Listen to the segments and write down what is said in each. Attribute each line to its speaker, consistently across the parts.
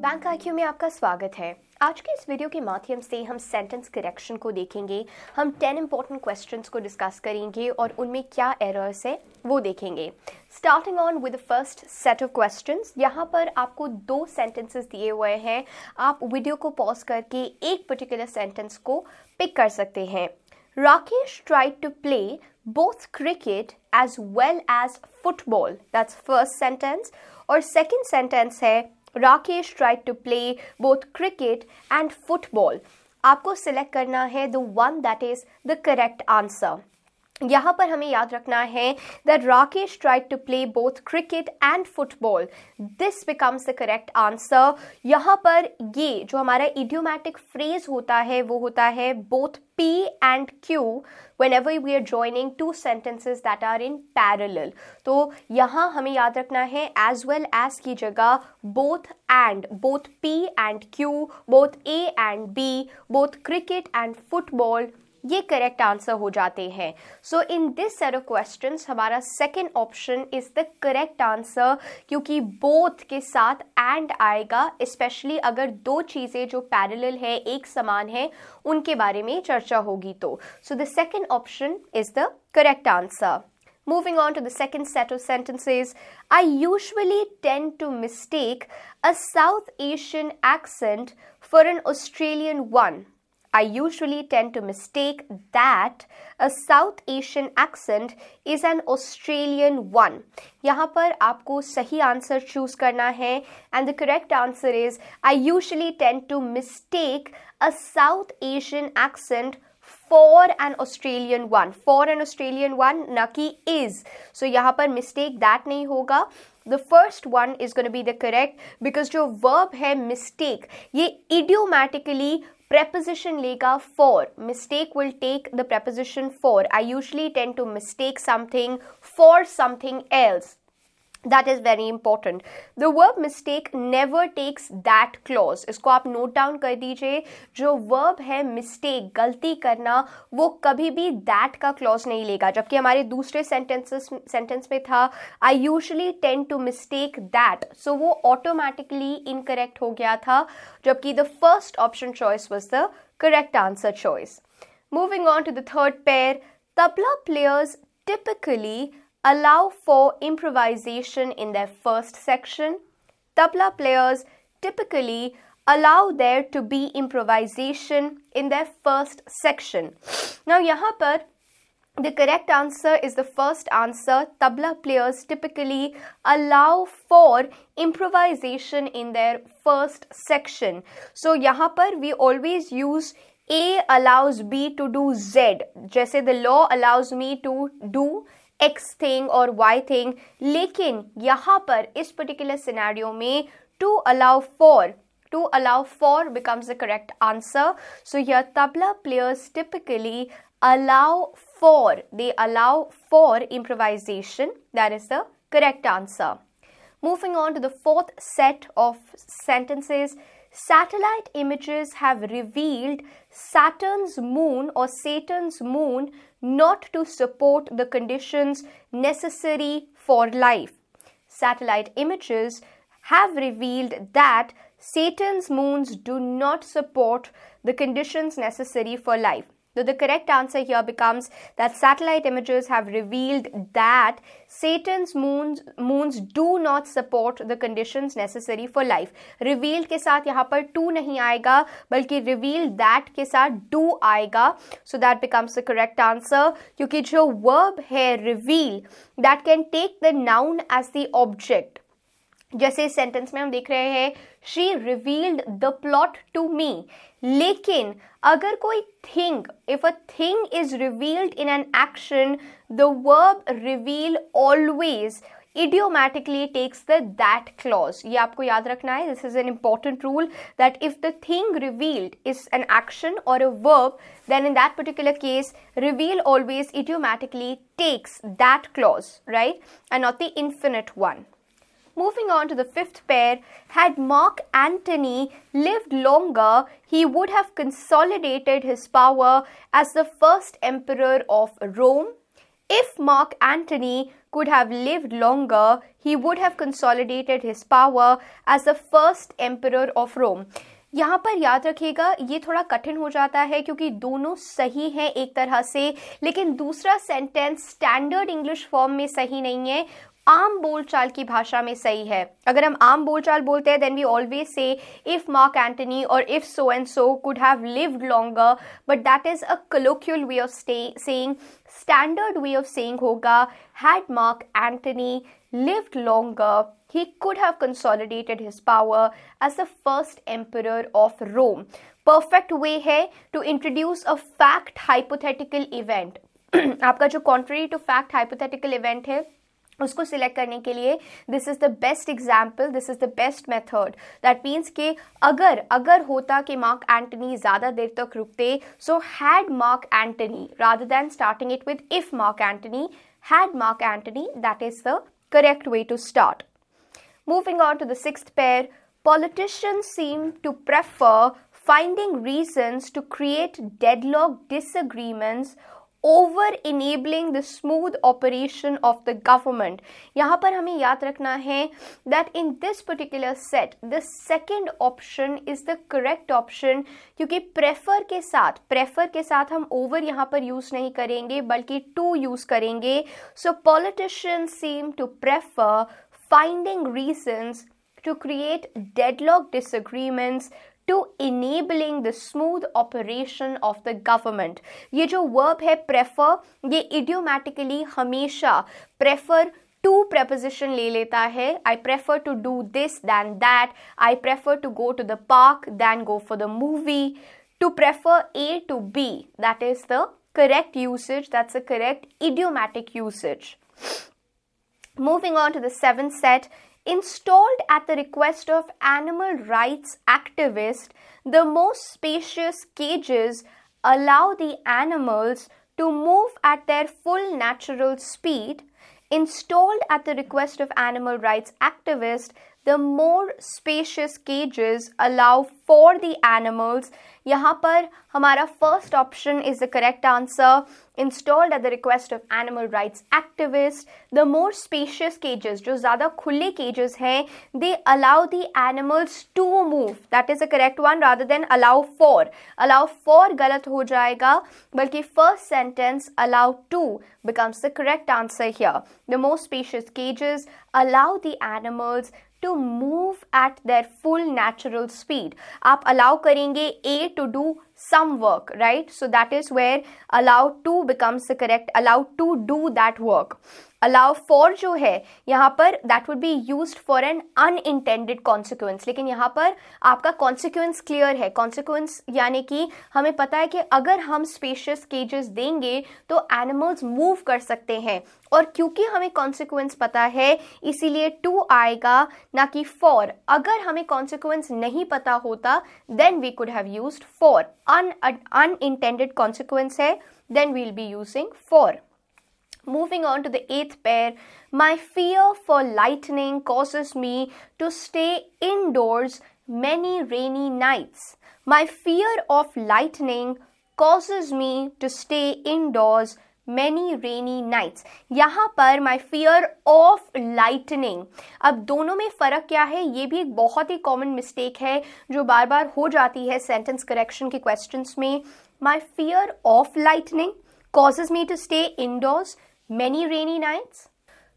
Speaker 1: Bank IQ में आपका स्वागत है। आज के इस वीडियो के माध्यम से हम सेंटेंस करेक्शन को देखेंगे। हम 10 इंपॉर्टेंट क्वेश्चंस को डिस्कस करेंगे और उनमें क्या एरर्स है वो देखेंगे। Starting on with the first set of questions. यहाँ पर आपको 2 सेंटेंसेस दिए हुए हैं। आप वीडियो को पॉज करके एक पर्टिकुलर सेंटेंस को पिक कर सकते हैं। Rakesh tried to play both cricket as well as football. That's first sentence. और second sentence है Rakesh tried to play both cricket and football. आपको select करना है the one that is the correct answer. यहाँ पर हमें याद रखना है that Rakesh tried to play both cricket and football. This becomes the correct answer. यहाँ पर ये जो हमारा idiomatic phrase होता है वो होता है both P and Q whenever we are joining two sentences that are in parallel. तो यहाँ हमें याद रखना है as well as की जगह both P and Q, both A and B, both cricket and football ये करेक्ट आंसर हो जाते हैं। So in this set of questions हमारा second option is the correct answer, क्योंकि बोथ के साथ एंड आएगा, स्पेशली अगर 2 चीजें जो पैरेलल है, एक समान है, उनके बारे में चर्चा होगी तो। So the second option is the correct answer. Moving on to the second set of sentences, I usually tend to mistake a South Asian accent for an Australian one. I usually tend to mistake that a South Asian accent is an Australian one. यहाँ पर आपको सही answer choose करना है and the correct answer is I usually tend to mistake a South Asian accent for an Australian one. For an Australian one ना कि is. So यहाँ पर mistake that नहीं होगा. The first one is going to be the correct because जो verb है mistake ये idiomatically preposition लेगा for. Mistake will take the preposition for. I usually tend to mistake something for something else. That is very important. The verb mistake never takes that clause. इसको आप note down कर दीजिए। जो verb है mistake, गलती करना, वो कभी भी that का clause नहीं लेगा। जबकि हमारे दूसरे सेंटेंस में था I usually tend to mistake that. So वो automatically incorrect हो गया था, जबकि the first option choice was the correct answer choice. Moving on to the third pair, tabla players typically allow for improvisation in their first section. Tabla players typically allow there to be improvisation in their first section. Now यहाँ पर the correct answer is the first answer. Tabla players typically allow for improvisation in their first section. So यहाँ पर we always use A allows B to do Z. जैसे the law allows me to do X thing और Y thing, लेकिन यहाँ पर इस particular scenario में to allow for becomes the correct answer. So here tabla players typically allow for improvisation. That is the correct answer. Moving on to the fourth set of sentences, satellite images have revealed Saturn's moon not to support the conditions necessary for life. Satellite images have revealed that Saturn's moons do not support the conditions necessary for life. So the correct answer here becomes that satellite images have revealed that Saturn's moons do not support the conditions necessary for life. Revealed के साथ यहाँ पर to नहीं आएगा, बल्कि revealed that के साथ do आएगा. So that becomes the correct answer, क्योंकि जो verb है reveal that can take the noun as the object. जैसे इस सेंटेंस में हम देख रहे हैं she revealed the plot to me. लेकिन अगर कोई thing, if a thing is revealed in an action, the verb reveal always idiomatically takes the that clause. ये आपको याद रखना है. This is an important rule that if the thing revealed is an action or a verb, then in that particular case, reveal always idiomatically takes that clause, right? And not the infinite one. Moving on to the fifth pair, had Mark Antony lived longer, he would have consolidated his power as the first emperor of Rome. If Mark Antony could have lived longer, he would have consolidated his power as the first emperor of Rome. यहाँ पर याद रखिएगा, ये थोड़ा कठिन हो जाता है क्योंकि दोनों सही हैं एक तरह से, लेकिन दूसरा सेंटेंस स्टैंडर्ड इंग्लिश फॉर्म में सही नहीं है, आम बोलचाल की भाषा में सही है. अगर हम आम बोलचाल बोलते हैं then we always say if Mark Antony और if so and so could have lived longer, but that is a colloquial way of saying. Standard way of saying होगा had Mark Antony lived longer, he could have consolidated his power as the first emperor of Rome. Perfect way है to introduce a fact hypothetical event. आपका जो contrary to fact hypothetical event है उसको select करने के लिए this is the best example, this is the best method. That means कि अगर होता कि मार्क एंटनी ज़्यादा देर तक रुकते, so had Mark Antony rather than starting it with if Mark Antony, had Mark Antony, that is the correct way to start. Moving on to the sixth pair, politicians seem to prefer finding reasons to create deadlock disagreements over enabling the smooth operation of the government. यहाँ पर हमें याद रखना है that in this particular set the second option is the correct option, क्योंकि prefer के साथ हम over यहाँ पर use नहीं करेंगे बल्कि to use करेंगे. So politicians seem to prefer finding reasons to create deadlock disagreements to enabling the smooth operation of the government. ये जो verb है prefer, ये idiomatically हमेशा prefer to preposition ले लेता है. I prefer to do this than that. I prefer to go to the park than go for the movie. To prefer A to B, that is the correct usage. That's the correct idiomatic usage. Moving on to the seventh set, installed at the request of animal rights activists, the most spacious cages allow the animals to move at their full natural speed. Installed at the request of animal rights activists, the more spacious cages allow for the animals. यहाँ पर हमारा first option is the correct answer. Installed at the request of animal rights activists, the more spacious cages, जो ज़्यादा खुले cages हैं, they allow the animals to move. That is the correct one rather than allow for. Allow for गलत हो जाएगा, बल्कि first sentence allow to becomes the correct answer here. The more spacious cages allow the animals to move at their full natural speed. आप allow करेंगे A to do some work, right? So that is where allow to becomes the correct, allow to do that work. Allow for जो है यहाँ पर that would be used for an unintended consequence, लेकिन यहाँ पर आपका consequence clear है. consequence यानी कि हमें पता है कि अगर हम spacious cages देंगे तो animals move कर सकते हैं, और क्योंकि हमें consequence पता है इसीलिए to आएगा ना कि for. अगर हमें consequence नहीं पता होता then we could have used for. Unintended consequence है then we'll be using for. Moving on to the eighth pair, my fear for lightning causes me to stay indoors many rainy nights. My fear of lightning causes me to stay indoors many rainy nights. यहाँ पर my fear of lightning, अब दोनों में फ़र्क क्या है, ये भी एक बहुत ही कॉमन मिस्टेक है जो बार बार हो जाती है सेंटेंस करेक्शन के क्वेश्चंस में. My fear of lightning causes me to stay indoors many rainy nights.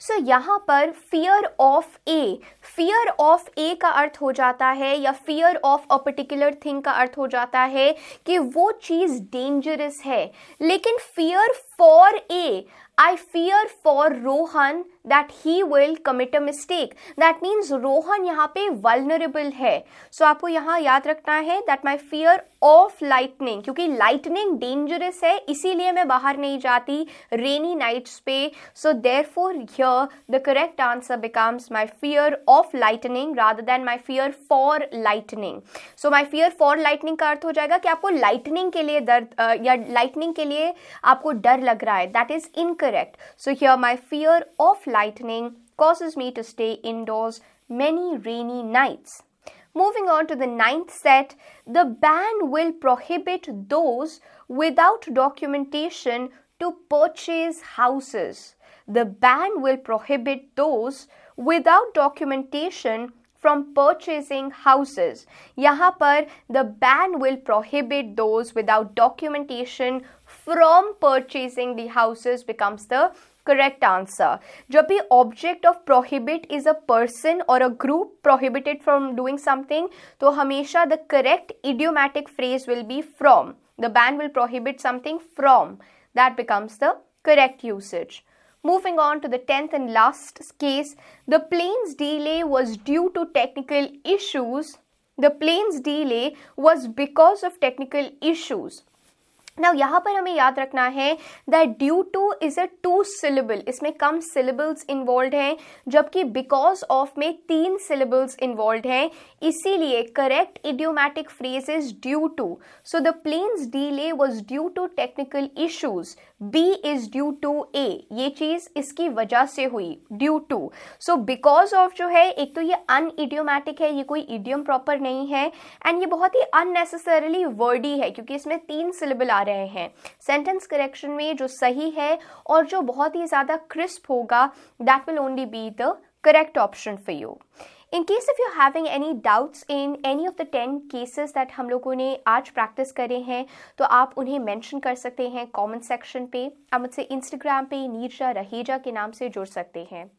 Speaker 1: So यहाँ पर fear of A का अर्थ हो जाता है, या fear of a particular thing का अर्थ हो जाता है कि वो चीज़ dangerous है. लेकिन fear for A, I fear for Rohan that he will commit a mistake. That means Rohan यहाँ पे vulnerable है. So आपको यहाँ याद रखना है that my fear of lightning, क्योंकि lightning dangerous है इसीलिए मैं बाहर नहीं जाती rainy nights पे. So therefore here the correct answer becomes my fear of lightning rather than my fear for lightning. So my fear for lightning का अर्थ हो जाएगा कि आपको lightning के लिए या lightning के लिए आपको डर लग रहा है. That is incorrect. So here my fear of lightning causes me to stay indoors many rainy nights. Moving on to the ninth set, the ban will prohibit those without documentation to purchase houses. The ban will prohibit those without documentation from purchasing houses. यहाँ पर the ban will prohibit those without documentation from purchasing the houses becomes the correct answer. जब भी object of prohibit is a person or a group prohibited from doing something, तो हमेशा the correct idiomatic phrase will be from. The ban will prohibit something from. That becomes the correct usage. Moving on to the 10th and last case, the plane's delay was due to technical issues. The plane's delay was because of technical issues. Now यहाँ पर हमें याद रखना है that due to is a two syllable, इसमें कम syllables involved हैं, जबकि because of में 3 syllables involved हैं, इसीलिए correct idiomatic phrase is due to. So the plane's delay was due to technical issues. B is due to A. ये चीज़ इसकी वजह से हुई, due to. So because of जो है, एक तो ये unidiomatic है, ये कोई idiom proper नहीं है, and ये बहुत ही unnecessarily wordy है क्योंकि इसमें 3 syllable आ रहे हैं. सेंटेंस करेक्शन में जो सही है और जो बहुत ही ज्यादा क्रिस्प होगा, that will only be the correct option for you. In case if you're having any doubts in any of the 10 cases that हम लोगों ने आज प्रैक्टिस करे हैं, तो आप उन्हें मेंशन कर सकते हैं कमेंट सेक्शन पे. आप मुझसे इंस्टाग्राम पे नीरजा रहेजा के नाम से जुड़ सकते हैं.